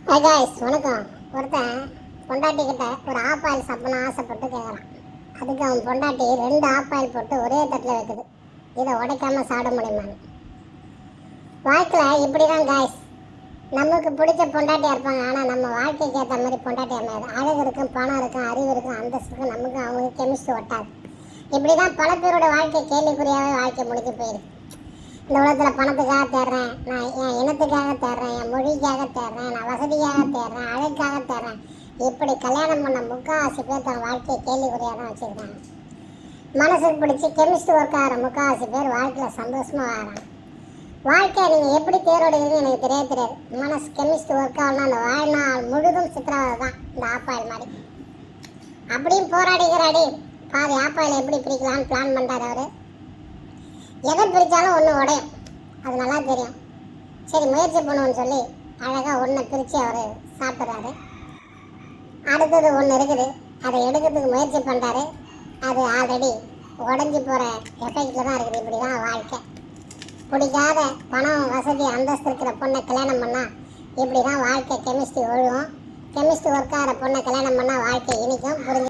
Hi guys, வணக்கம். ஒருத்தன் பொண்டாட்டி கிட்ட ஒரு ஆப்பாயில் சாப்பிடணும் ஆசைப்பட்டு கேட்குறான். அதுக்கு அவன் பொண்டாட்டி 2 ஆப்பாயில் போட்டு ஒரே தட்டில் வைக்குது. இதை உடைக்காம சாப்பிட முடியுமான்னு. வாழ்க்கையில் இப்படி தான் காய்ஸ், நமக்கு பிடிச்ச பொண்டாட்டியாக இருப்பாங்க. ஆனால் நம்ம வாழ்க்கைக்கு ஏற்ற மாதிரி பொண்டாட்டி அமையாது. அழகு இருக்கும், பணம் இருக்கும், அறிவு இருக்கும், அந்தஸ்துக்கும் நமக்கு அவங்களுக்கு கெமிஸ்ட்ரி ஒட்டாது. இப்படி தான் பல பேரோட வாழ்க்கை கேள்விக்குறியாகவே வாழ்க்கை முடிஞ்சு போயிருக்கு. இந்த உலகத்தில் பணத்துக்காக தேடுறேன், நான் என் இனத்துக்காக தேடுறேன், என் மொழிக்காக தேடுறேன், நான் வசதிக்காக தேடுறேன், அழகுக்காக தேடுறேன். இப்படி கல்யாணம் பண்ண முக்கால்வாசி பேர் தன் வாழ்க்கையை கேள்விக்குறியாக தான் வச்சுருக்காங்க. மனசுக்கு பிடிச்சி கெமிஸ்ட்ரி ஒர்க் ஆகிற முக்கால்வாசி பேர் வாழ்க்கையில் சந்தோஷமாக ஆகிறாங்க. வாழ்க்கையை நீங்கள் எப்படி தேர்வடைகிறீங்கன்னு எனக்கு தெரியாது. மனசு கெமிஸ்ட்ரி ஒர்க் ஆகணும்னா அந்த வாழ்நாள் முழுதும் சித்திரவதை தான் இந்த ஆப்பாயில் மாதிரி. அப்படியும் போராடிக்கிறாடி பாதி ஆப்பாயில் எப்படி பிரிக்கலான்னு பிளான் பண்ணுறாரு அவர். எதை பிரித்தாலும் ஒன்று உடையும், அது நல்லா தெரியும். சரி, முயற்சி பண்ணுவோன்னு சொல்லி அழகாக ஒன்றை பிரித்து அவர் சாப்பிட்றாரு. அடுத்தது ஒன்று இருக்குது, அதை எடுக்கிறதுக்கு முயற்சி பண்ணுறாரு. அது ஆல்ரெடி உடஞ்சி போகிற எஃபெக்டில் தான் இருக்குது. இப்படி தான் வாழ்க்கை. பிடிக்காத பணம், வசதி, அந்தஸ்து இருக்கிற பொண்ணை கல்யாணம் பண்ணால் இப்படி தான் வாழ்க்கை கெமிஸ்ட்ரி ஒழுகும். கெமிஸ்ட்ரி ஒர்க் ஆகிற பொண்ணை கல்யாணம் பண்ணால் வாழ்க்கை இனிக்கும். புரிஞ்சு